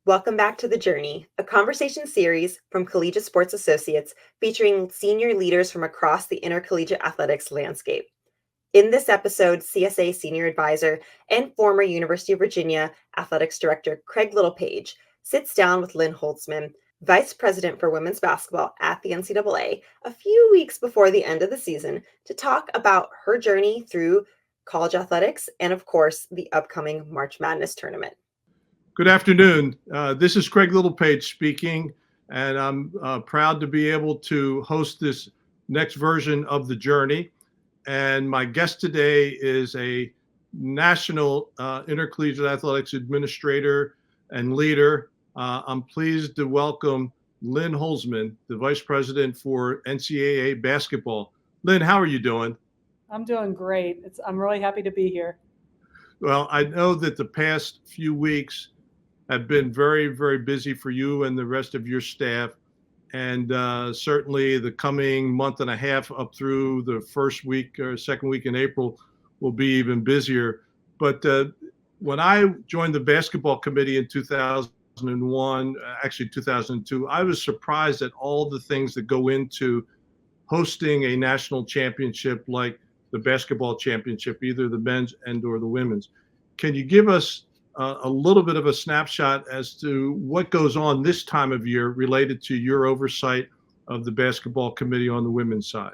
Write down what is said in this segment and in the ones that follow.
Welcome back to The Journey, a conversation series from Collegiate Sports Associates featuring senior leaders from across the intercollegiate athletics landscape. In this episode, CSA Senior Advisor and former University of Virginia Athletics Director Craig Littlepage sits down with Lynn Holzman, Vice President for Women's Basketball at the NCAA, a few weeks before the end of the season to talk about her journey through college athletics and, of course, the upcoming March Madness tournament. Good afternoon. This is Craig Littlepage speaking, and I'm proud to be able to host this next version of The Journey. And my guest today is a national intercollegiate athletics administrator and leader. I'm pleased to welcome Lynn Holzman, the Vice President for NCAA Basketball. Lynn, how are you doing? I'm doing great. I'm really happy to be here. Well, I know that the past few weeks have been very, very busy for you and the rest of your staff. And certainly the coming month and a half up through the first week or second week in April will be even busier. But when I joined the basketball committee in 2001, actually 2002, I was surprised at all the things that go into hosting a national championship like the basketball championship, either the men's and or the women's. Can you give us a little bit of a snapshot as to what goes on this time of year related to your oversight of the basketball committee on the women's side?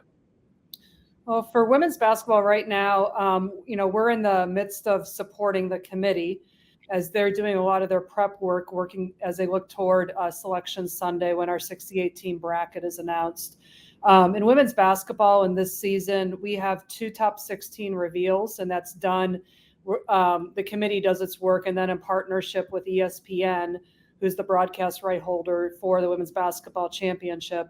Well, for women's basketball right now, we're in the midst of supporting the committee as they're doing a lot of their prep work, working as they look toward Selection Sunday when our 68-team bracket is announced. In women's basketball in this season, we have 2 top 16 reveals, and that's done. The committee does its work, and then in partnership with ESPN, who's the broadcast right holder for the Women's Basketball Championship,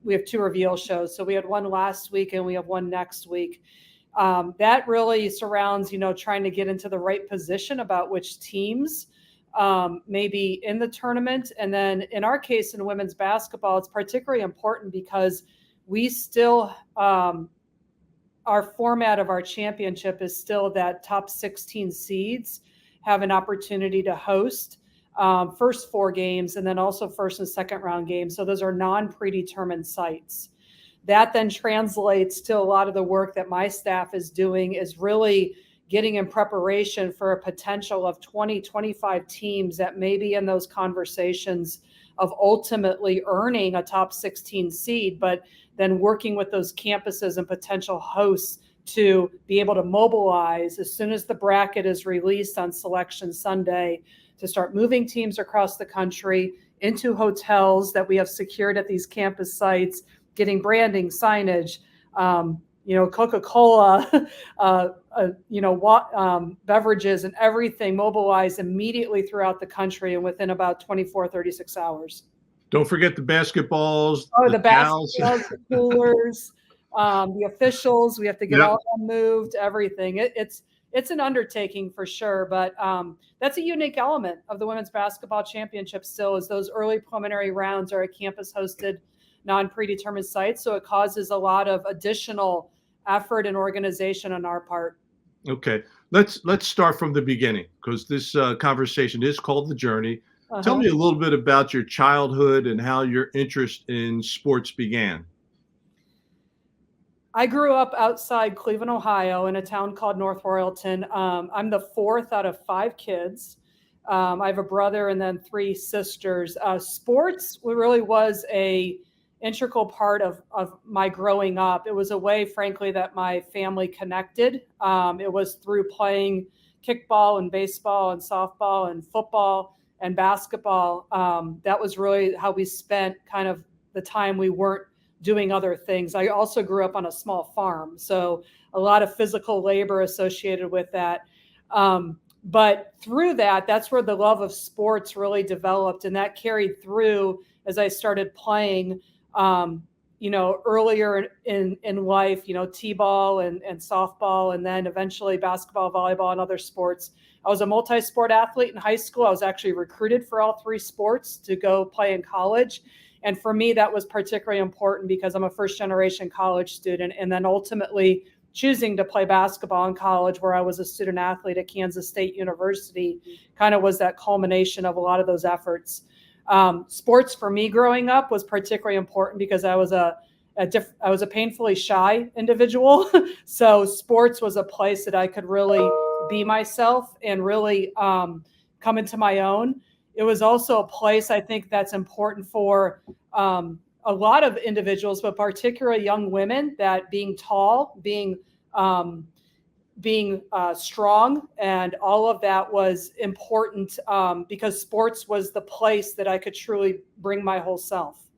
we have 2 reveal shows. So we had one last week and we have one next week. That really surrounds, trying to get into the right position about which teams may be in the tournament. And then in our case in women's basketball, it's particularly important because we still our format of our championship is still that top 16 seeds have an opportunity to host first 4 games and then also first and second round games. So those are non-predetermined sites. That then translates to a lot of the work that my staff is doing is really getting in preparation for a potential of 20, 25 teams that may be in those conversations of ultimately earning a top 16 seed, but then working with those campuses and potential hosts to be able to mobilize as soon as the bracket is released on Selection Sunday to start moving teams across the country into hotels that we have secured at these campus sites, getting branding, signage, Coca-Cola, beverages and everything mobilized immediately throughout the country and within about 24, 36 hours. Don't forget the basketballs. The basketballs, the coolers, the officials. We have to get all them moved, everything. It's an undertaking for sure, but that's a unique element of the Women's Basketball Championship still is those early preliminary rounds are at campus-hosted non-predetermined sites, so it causes a lot of additional effort and organization on our part. Okay, let's start from the beginning because this conversation is called The Journey. Tell me a little bit about your childhood and how your interest in sports began. I grew up outside Cleveland, Ohio, in a town called North Royalton. I'm the 4th out of 5 kids. I have a brother and then 3 sisters. Sports really was a integral part of my growing up. It was a way, frankly, that my family connected. It was through playing kickball and baseball and softball and football and basketball. That was really how we spent kind of the time we weren't doing other things. I also grew up on a small farm, so a lot of physical labor associated with that. But through that, that's where the love of sports really developed, and that carried through as I started playing, earlier in life, t-ball and softball, and then eventually basketball, volleyball, and other sports. I was a multi-sport athlete in high school. I was actually recruited for all 3 sports to go play in college. And for me, that was particularly important because I'm a first-generation college student. And then ultimately choosing to play basketball in college, where I was a student athlete at Kansas State University, kind of was that culmination of a lot of those efforts. Sports for me growing up was particularly important because I was a painfully shy individual. So sports was a place that I could really be myself and really come into my own. It was also a place I think that's important for a lot of individuals, but particularly young women, that being tall, being strong, and all of that was important because sports was the place that I could truly bring my whole self.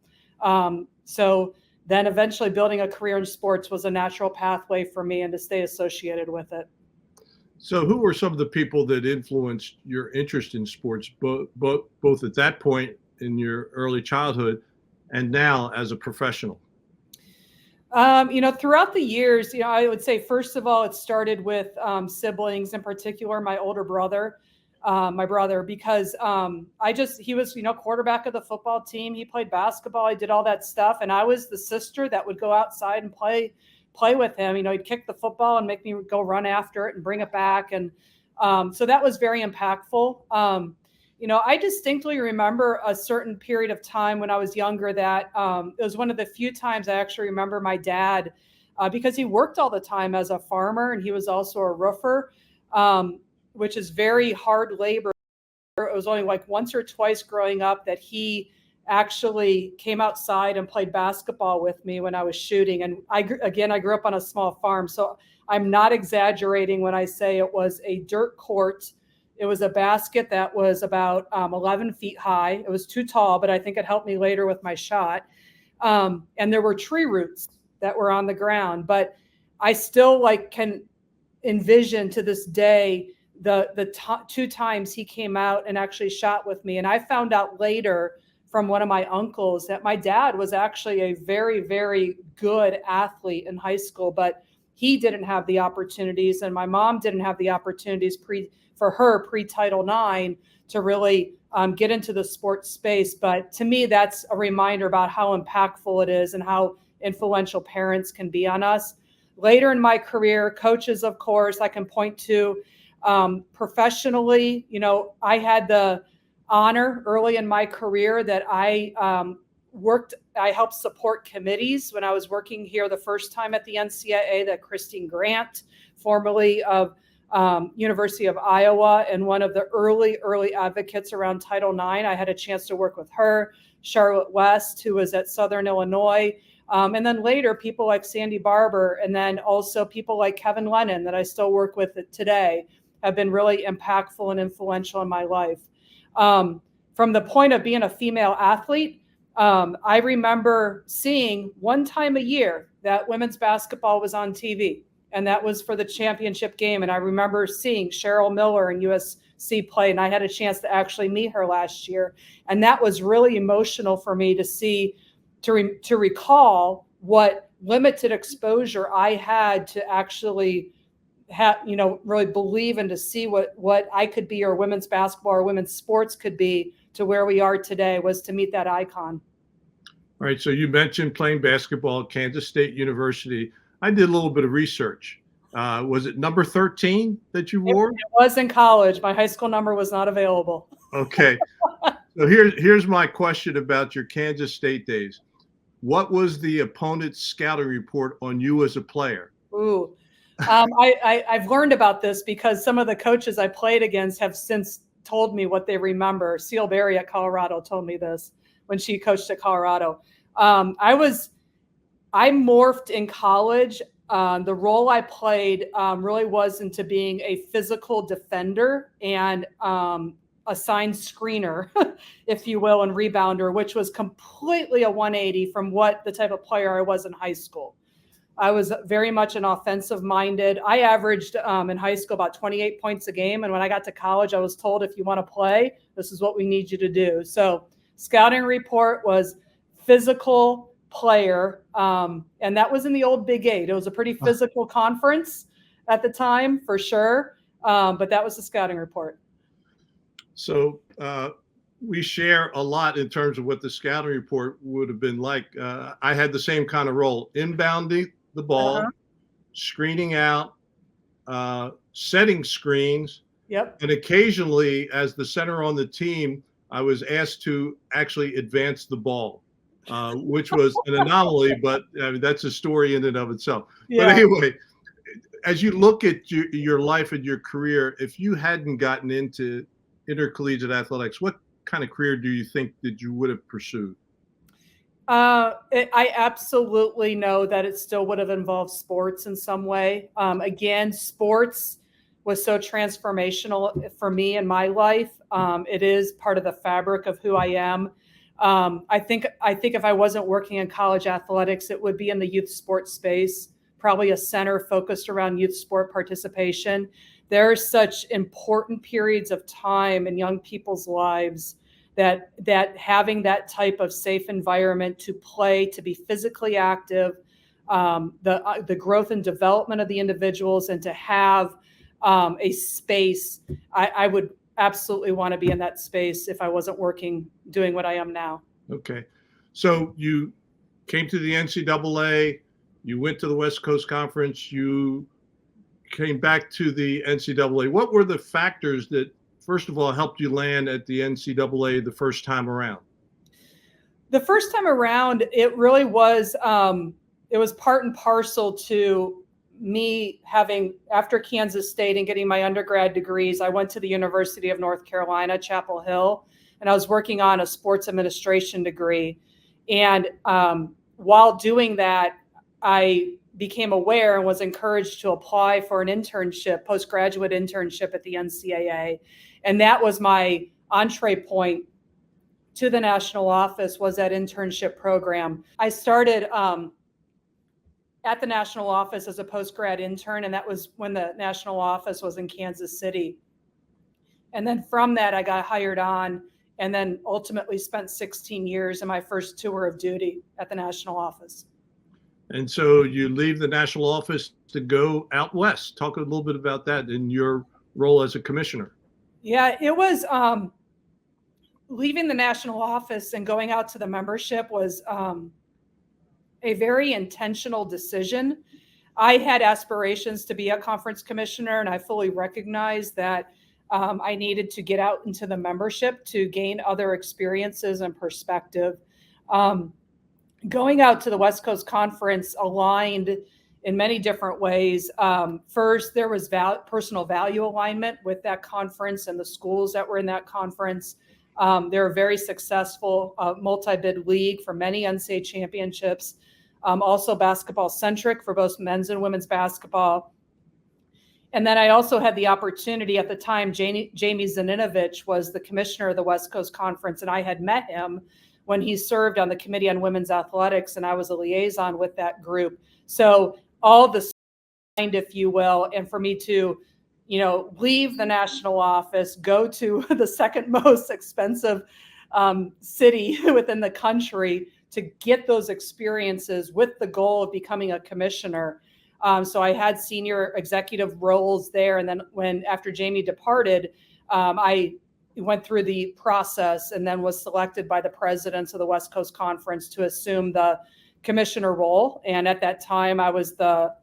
So then eventually building a career in sports was a natural pathway for me and to stay associated with it. So who were some of the people that influenced your interest in sports, both at that point in your early childhood and now as a professional? Throughout the years, I would say, first of all, it started with siblings, in particular, my older brother, because he was, quarterback of the football team. He played basketball. I did all that stuff. And I was the sister that would go outside and play with him. He'd kick the football and make me go run after it and bring it back. And so that was very impactful. I distinctly remember a certain period of time when I was younger that it was one of the few times I actually remember my dad, because he worked all the time as a farmer and he was also a roofer, which is very hard labor. It was only like once or twice growing up that he actually came outside and played basketball with me when I was shooting. And I grew up on a small farm, so I'm not exaggerating when I say it was a dirt court. It was a basket that was about 11 feet high. It was too tall, but I think it helped me later with my shot. And there were tree roots that were on the ground, but I still can envision to this day the two times he came out and actually shot with me. And I found out later from one of my uncles that my dad was actually a very, very good athlete in high school, but he didn't have the opportunities, and my mom didn't have the opportunities pre-Title IX to really get into the sports space. But to me, that's a reminder about how impactful it is and how influential parents can be on us. Later in my career, coaches, of course, I can point to. Professionally, I had the honor early in my career that I helped support committees when I was working here the first time at the NCAA, that Christine Grant, formerly of University of Iowa, and one of the early advocates around Title IX. I had a chance to work with her, Charlotte West, who was at Southern Illinois, and then later people like Sandy Barber, and then also people like Kevin Lennon that I still work with today have been really impactful and influential in my life. From the point of being a female athlete, I remember seeing one time a year that women's basketball was on TV, and that was for the championship game. And I remember seeing Cheryl Miller and USC play, and I had a chance to actually meet her last year. And that was really emotional for me to see, to recall what limited exposure I had to actually really believe and to see what I could be, or women's basketball or women's sports could be, to where we are today, was to meet that icon. All right. So you mentioned playing basketball at Kansas State University. I did a little bit of research. Was it number 13 that you wore? It was in college. My high school number was not available. Okay. So here's my question about your Kansas State days. What was the opponent's scouting report on you as a player? Ooh. I've learned about this because some of the coaches I played against have since told me what they remember. Seal Berry at Colorado told me this when she coached at Colorado. I morphed in college. The role I played really was into being a physical defender and assigned screener, if you will, and rebounder, which was completely a 180 from what the type of player I was in high school. I was very much an offensive minded. I averaged in high school about 28 points a game. And when I got to college, I was told, if you want to play, this is what we need you to do. So scouting report was physical player. And that was in the old Big 8. It was a pretty physical conference at the time, for sure. But that was the scouting report. So we share a lot in terms of what the scouting report would have been like. I had the same kind of role, inbounding the ball, screening out, setting screens, Yep. and occasionally, as the center on the team, I was asked to actually advance the ball, which was an anomaly, but that's a story in and of itself. But Yeah. anyway, as you look at your life and your career, if you hadn't gotten into intercollegiate athletics, what kind of career do you think that you would have pursued? I absolutely know that it still would have involved sports in some way. Again, sports was so transformational for me in my life. It is part of the fabric of who I am. I think if I wasn't working in college athletics, it would be in the youth sports space, probably a center focused around youth sport participation. There are such important periods of time in young people's lives that having that type of safe environment to play, to be physically active, the growth and development of the individuals, and to have a space, I would absolutely want to be in that space if I wasn't working, doing what I am now. Okay. So you came to the NCAA, you went to the West Coast Conference, you came back to the NCAA. What were the factors that, first of all, helped you land at the NCAA the first time around? The first time around, it really was, it was part and parcel to me having, after Kansas State and getting my undergrad degrees, I went to the University of North Carolina, Chapel Hill, and I was working on a sports administration degree. And while doing that, I became aware and was encouraged to apply for an internship, postgraduate internship at the NCAA. And that was my entree point to the national office, was that internship program. I started at the national office as a post-grad intern, and that was when the national office was in Kansas City. And then from that, I got hired on, and then ultimately spent 16 years in my first tour of duty at the national office. And so you leave the national office to go out west. Talk a little bit about that in your role as a commissioner. Yeah, it was leaving the national office and going out to the membership was a very intentional decision. I had aspirations to be a conference commissioner, and I fully recognized that I needed to get out into the membership to gain other experiences and perspective. Going out to the West Coast Conference aligned in many different ways. First, there was personal value alignment with that conference and the schools that were in that conference. They're a very successful multi-bid league for many NCAA championships, also basketball-centric for both men's and women's basketball. And then I also had the opportunity at the time, Jamie Zaninovich was the commissioner of the West Coast Conference, and I had met him when he served on the Committee on Women's Athletics, and I was a liaison with that group. So all the signed, if you will, and for me to, leave the national office, go to the second most expensive city within the country to get those experiences with the goal of becoming a commissioner. So I had senior executive roles there. And then after Jamie departed, I went through the process and then was selected by the presidents of the West Coast Conference to assume the commissioner role. And at that time, I was the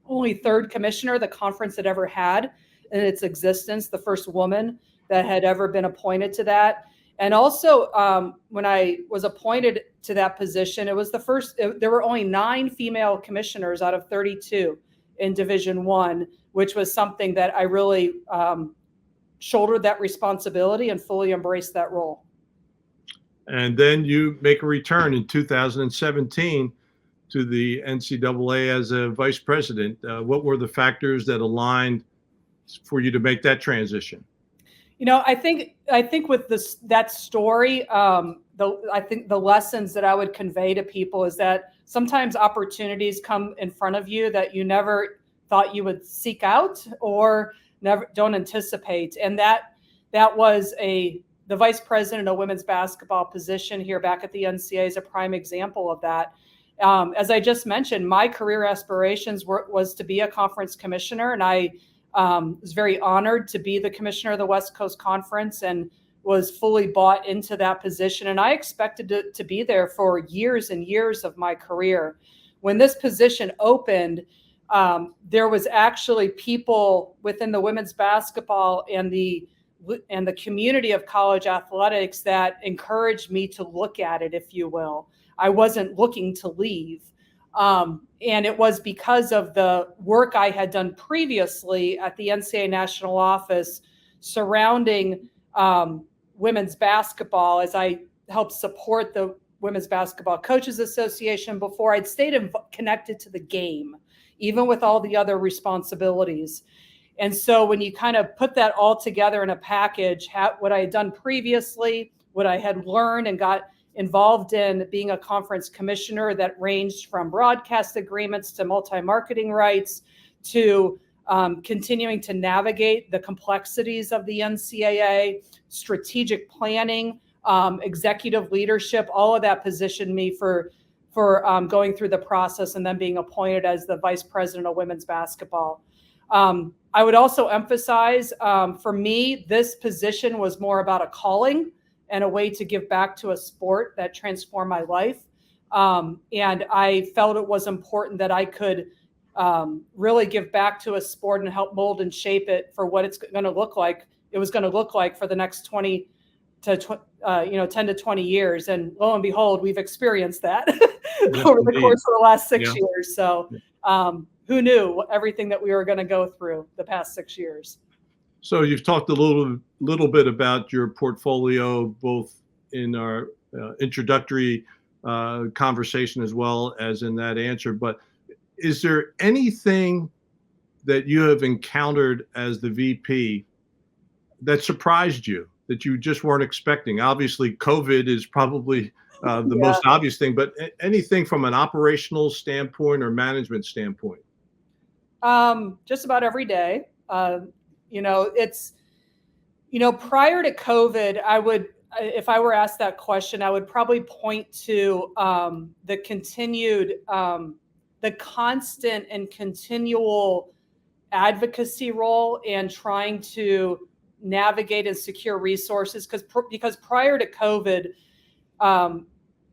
only third commissioner the conference had ever had in its existence, the first woman that had ever been appointed to that. And also, when I was appointed to that position, it was the first, there were only 9 female commissioners out of 32 in Division I, which was something that I really shouldered that responsibility and fully embraced that role. And then you make a return in 2017 to the NCAA as a vice president. What were the factors that aligned for you to make that transition? I think with that story, I think the lessons that I would convey to people is that sometimes opportunities come in front of you that you never thought you would seek out or don't anticipate. And that was the vice president of women's basketball position here back at the NCAA is a prime example of that. As I just mentioned, my career aspirations was to be a conference commissioner, and I was very honored to be the commissioner of the West Coast Conference and was fully bought into that position. And I expected to be there for years and years of my career. When this position opened, there was actually people within the women's basketball and the community of college athletics that encouraged me to look at it, if you will. I wasn't looking to leave. And it was because of the work I had done previously at the NCAA national office surrounding women's basketball, as I helped support the Women's Basketball Coaches Association before I'd stayed connected to the game, even with all the other responsibilities. And so when you kind of put that all together in a package, what I had done previously, what I had learned and got involved in being a conference commissioner that ranged from broadcast agreements to multi-marketing rights to continuing to navigate the complexities of the NCAA, strategic planning, executive leadership, all of that positioned me for going through the process and then being appointed as the Vice President of Women's Basketball. I would also emphasize, for me, this position was more about a calling and a way to give back to a sport that transformed my life. And I felt it was important that I could really give back to a sport and help mold and shape it for what it's going to look like. It was going to look like for the next 10 to 20 years. And lo and behold, we've experienced that over the course of the last 6 years. So who knew everything that we were going to go through the past 6 years? So you've talked a little bit about your portfolio, both in our introductory conversation as well as in that answer. But is there anything that you have encountered as the VP that surprised you, that you just weren't expecting? Obviously, COVID is probably the most obvious thing, but anything from an operational standpoint or management standpoint? Just about every day. It's, prior to COVID, if I were asked that question, I would probably point to the constant and continual advocacy role and trying to navigate and secure resources. Because prior to COVID,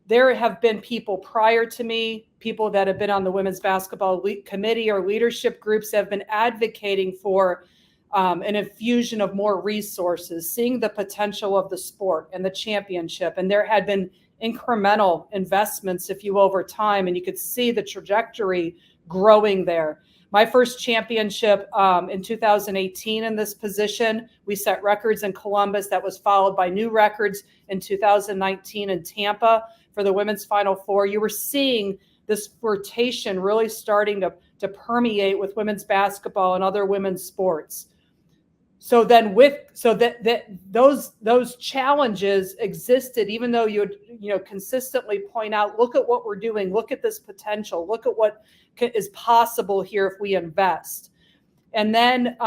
there have been people prior to me, people that have been on the women's basketball committee or leadership groups that have been advocating for an infusion of more resources, seeing the potential of the sport and the championship. And there had been incremental investments, if you will, over time, and you could see the trajectory growing there. My first championship in 2018 in this position, we set records in Columbus. That was followed by new records in 2019 in Tampa for the women's Final Four. You were seeing this flirtation really starting to permeate with women's basketball and other women's sports. So then those challenges existed, even though you would consistently point out, look at what we're doing, look at this potential, look at what is possible here if we invest. And then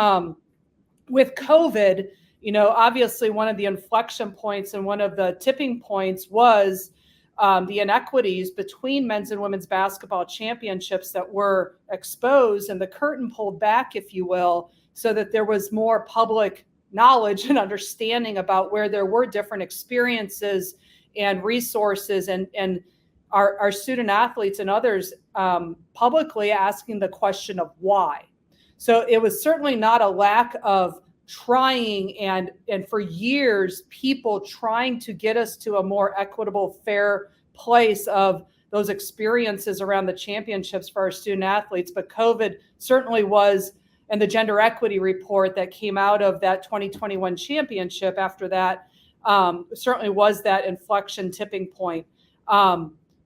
with COVID, obviously one of the inflection points and one of the tipping points was the inequities between men's and women's basketball championships that were exposed, and the curtain pulled back, if you will, so that there was more public knowledge and understanding about where there were different experiences and resources, and our student athletes and others publicly asking the question of why. So it was certainly not a lack of trying and for years, people trying to get us to a more equitable, fair place of those experiences around the championships for our student athletes. But COVID certainly was, and the gender equity report that came out of that 2021 championship after that certainly was that inflection tipping point.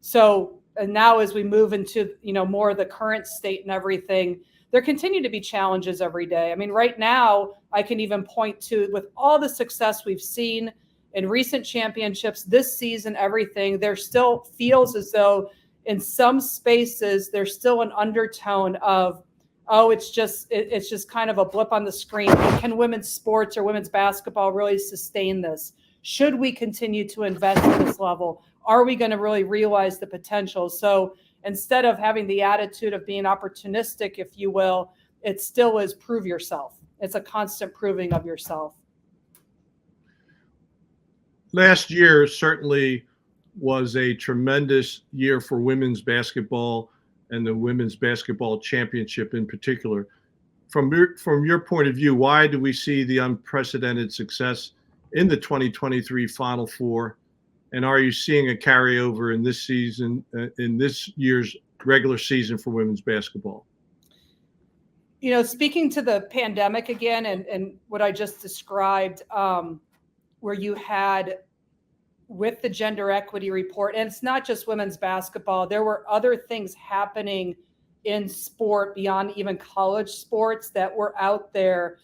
So and now as we move into, more of the current state and everything, there continue to be challenges every day. I mean, right now, I can even point to, with all the success we've seen in recent championships, this season, everything, there still feels as though in some spaces, there's still an undertone of, oh, it's just kind of a blip on the screen. Can women's sports or women's basketball really sustain this? Should we continue to invest at this level? Are we going to really realize the potential? So instead of having the attitude of being opportunistic, if you will, it still is prove yourself. It's a constant proving of yourself. Last year certainly was a tremendous year for women's basketball. and the women's basketball championship in particular. From your point of view, why do we see the unprecedented success in the 2023 Final Four? And are you seeing a carryover in this season, in this year's regular season for women's basketball? You know, speaking to the pandemic again and what I just described, where you had with the gender equity report, and it's not just women's basketball, there were other things happening in sport beyond even college sports that were out there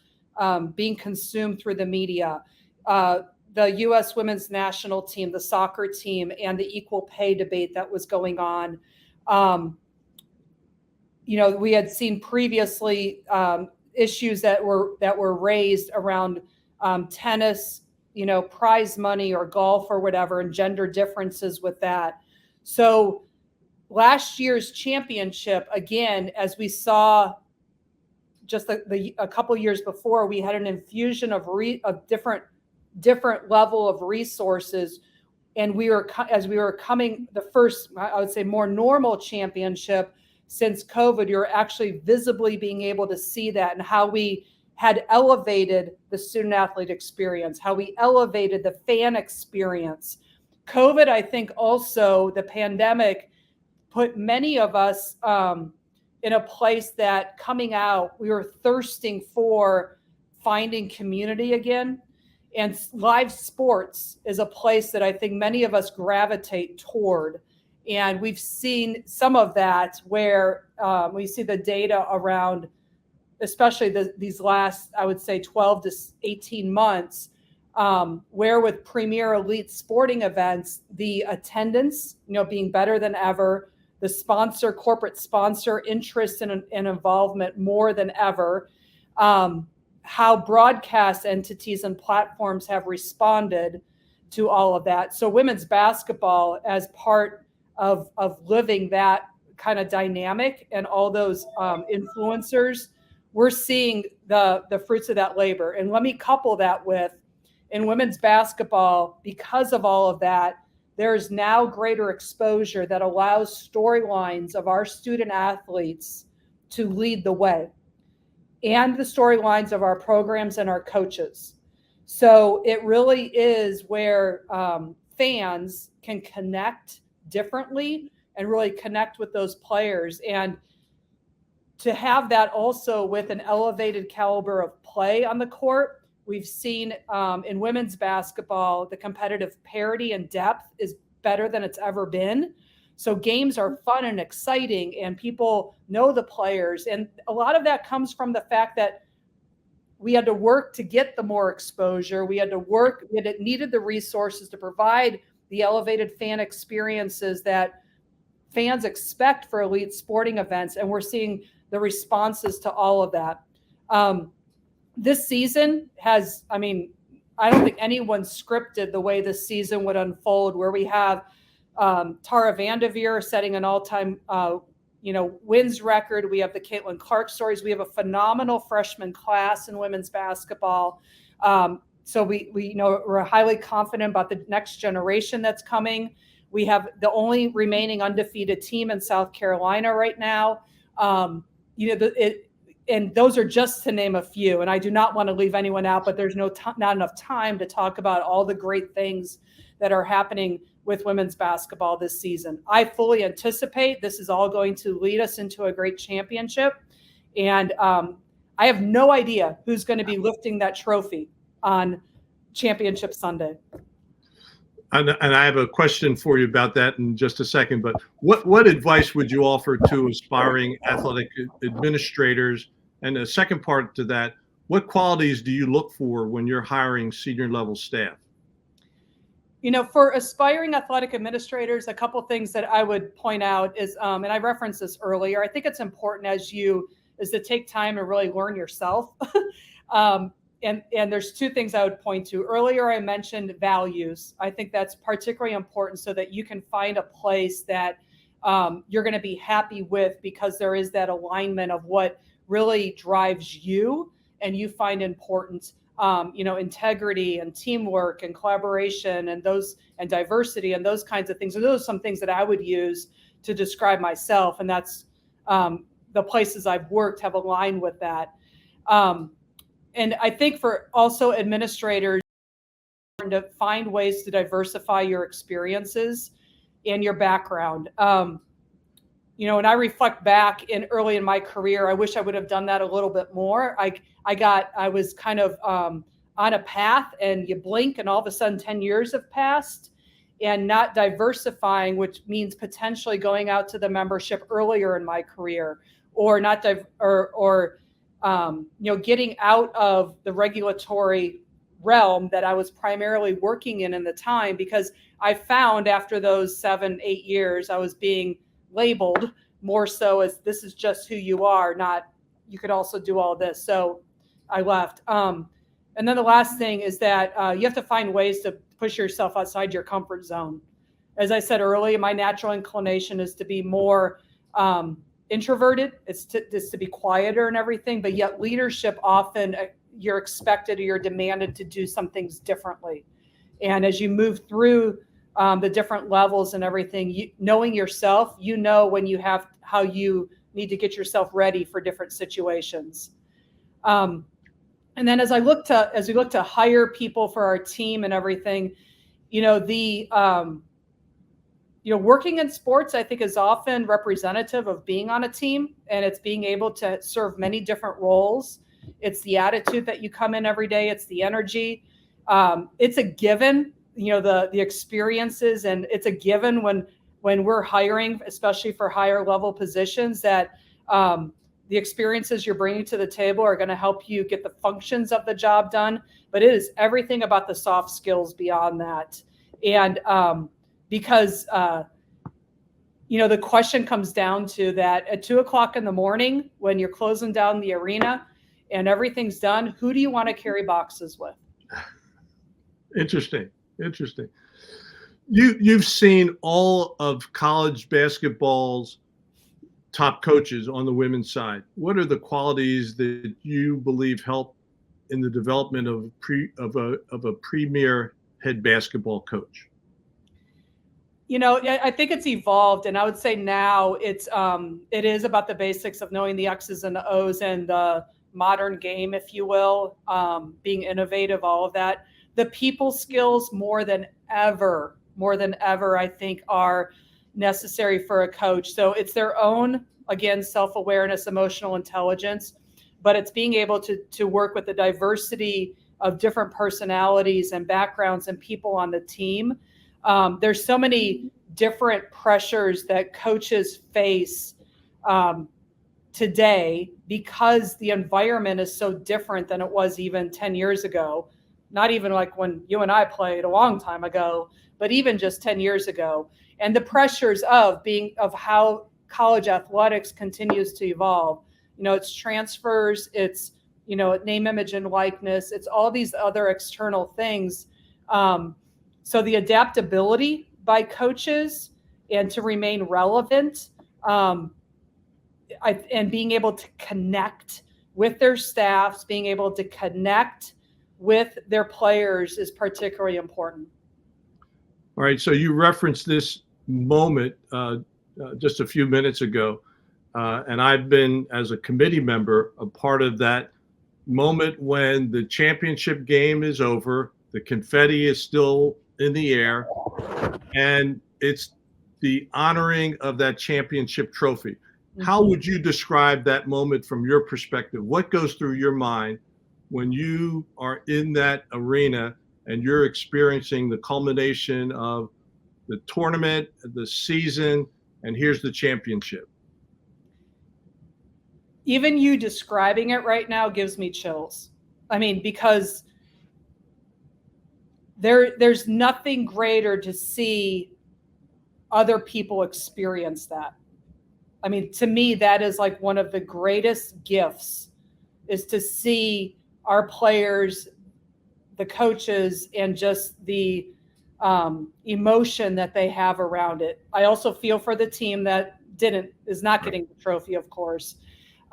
being consumed through the media. The U.S. women's national team, the soccer team, and the equal pay debate that was going on. You know, we had seen previously issues that were raised around tennis, you know, prize money or golf or whatever, and gender differences with that. So last year's championship, again, as we saw just a couple years before, we had an infusion of different level of resources, and as we were coming the first, I would say, more normal championship since COVID, you're actually visibly being able to see that and how we had elevated the student athlete experience, how we elevated the fan experience. COVID, I think also the pandemic put many of us in a place that coming out, we were thirsting for finding community again. And live sports is a place that I think many of us gravitate toward. And we've seen some of that where we see the data around, especially these last, I would say, 12 to 18 months, where with premier elite sporting events, the attendance, you know, being better than ever, the corporate sponsor interest and involvement more than ever, how broadcast entities and platforms have responded to all of that. So women's basketball, as part of living that kind of dynamic and all those influencers, we're seeing the fruits of that labor. And let me couple that with, in women's basketball, because of all of that, there is now greater exposure that allows storylines of our student athletes to lead the way, and the storylines of our programs and our coaches. So it really is where fans can connect differently and really connect with those players. And to have that also with an elevated caliber of play on the court, we've seen in women's basketball, the competitive parity and depth is better than it's ever been. So games are fun and exciting, and people know the players. And a lot of that comes from the fact that we had to work to get the more exposure. We needed the resources to provide the elevated fan experiences that fans expect for elite sporting events. And we're seeing the responses to all of that. This season has, I mean, I don't think anyone scripted the way this season would unfold, where we have Tara Vanderveer setting an all-time, wins record. We have the Caitlin Clark stories. We have a phenomenal freshman class in women's basketball. So we know we're highly confident about the next generation that's coming. We have the only remaining undefeated team in South Carolina right now. And those are just to name a few. And I do not want to leave anyone out, but there's not enough time to talk about all the great things that are happening with women's basketball this season. I fully anticipate this is all going to lead us into a great championship. And I have no idea who's going to be lifting that trophy on Championship Sunday. And I have a question for you about that in just a second, but what advice would you offer to aspiring athletic administrators? And the second part to that, what qualities do you look for when you're hiring senior level staff? You know, for aspiring athletic administrators, a couple things that I would point out is, and I referenced this earlier, I think it's important is to take time and really learn yourself. And there's two things I would point to. Earlier, I mentioned values. I think that's particularly important so that you can find a place that you're going to be happy with, because there is that alignment of what really drives you and you find important. Integrity and teamwork and collaboration and diversity and those kinds of things. So those are some things that I would use to describe myself. And that's the places I've worked have aligned with that. And I think for also administrators to find ways to diversify your experiences and your background. When I reflect back early in my career, I wish I would have done that a little bit more. I was kind of on a path, and you blink and all of a sudden 10 years have passed, and not diversifying, which means potentially going out to the membership earlier in my career, or not getting out of the regulatory realm that I was primarily working in the time, because I found after those 7-8 years, I was being labeled more so as this is just who you are, not you could also do all this. So I left. And then the last thing is that you have to find ways to push yourself outside your comfort zone. As I said earlier, my natural inclination is to be more introverted. It's to be quieter and everything, but yet leadership often you're expected or you're demanded to do some things differently. And as you move through the different levels and everything, knowing yourself, when you have how you need to get yourself ready for different situations. And then as we look to hire people for our team and everything, working in sports, I think, is often representative of being on a team, and it's being able to serve many different roles. It's the attitude that you come in every day. It's the energy. It's a given, the experiences, and it's a given when we're hiring, especially for higher level positions, that the experiences you're bringing to the table are going to help you get the functions of the job done. But it is everything about the soft skills beyond that. And because the question comes down to that at 2:00 in the morning, when you're closing down the arena and everything's done, who do you want to carry boxes with? Interesting. You've seen all of college basketball's top coaches on the women's side. What are the qualities that you believe help in the development of a premier head basketball coach? I think it's evolved, and I would say now it is about the basics of knowing the X's and the O's and the modern game, if you will, being innovative, all of that. The people skills more than ever, I think, are necessary for a coach. So it's their own, again, self-awareness, emotional intelligence, but it's being able to work with the diversity of different personalities and backgrounds and people on the team. There's so many different pressures that coaches face today because the environment is so different than it was even 10 years ago. Not even like when you and I played a long time ago, but even just 10 years ago. And the pressures of how college athletics continues to evolve. It's transfers, it's, name, image, and likeness. It's all these other external things. So the adaptability by coaches and to remain relevant and being able to connect with their staffs, being able to connect with their players is particularly important. All right. So you referenced this moment just a few minutes ago, and I've been, as a committee member, a part of that moment when the championship game is over, the confetti is still in the air, and it's the honoring of that championship trophy. Mm-hmm. How would you describe that moment from your perspective? What goes through your mind when you are in that arena and you're experiencing the culmination of the tournament, the season, and here's the championship? Even you describing it right now gives me chills. I mean, because there's nothing greater to see other people experience that. I mean, to me, that is like one of the greatest gifts, is to see our players, the coaches, and just the emotion that they have around it. I also feel for the team that is not getting the trophy, of course.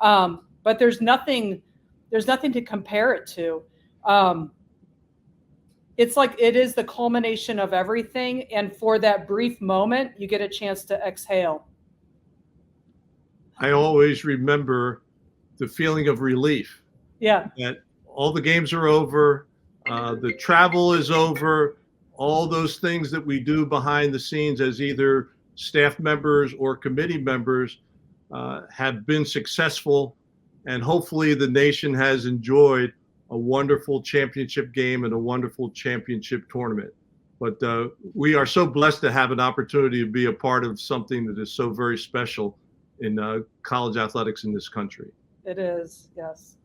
But there's nothing to compare it to. It's like it is the culmination of everything. And for that brief moment, you get a chance to exhale. I always remember the feeling of relief Yeah, that all the games are over, the travel is over, all those things that we do behind the scenes as either staff members or committee members have been successful, and hopefully the nation has enjoyed a wonderful championship game and a wonderful championship tournament. But we are so blessed to have an opportunity to be a part of something that is so very special in college athletics in this country. it is. Yes.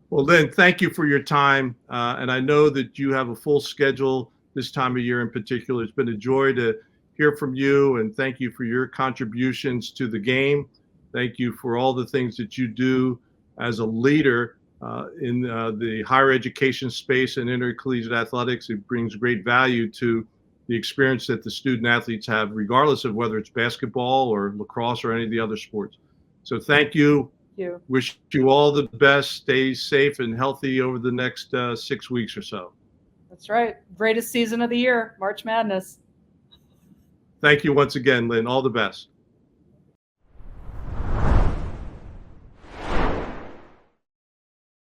Well, Lynn, thank you for your time. And I know that you have a full schedule this time of year in particular. It's been a joy to hear from you, and thank you for your contributions to the game. Thank you for all the things that you do as a leader in the higher education space and intercollegiate athletics. It brings great value to the experience that the student athletes have, regardless of whether it's basketball or lacrosse or any of the other sports. So thank you. You. Wish you all the best. Stay safe and healthy over the next 6 weeks or so. That's right. Greatest season of the year, March Madness. Thank you once again, Lynn. All the best.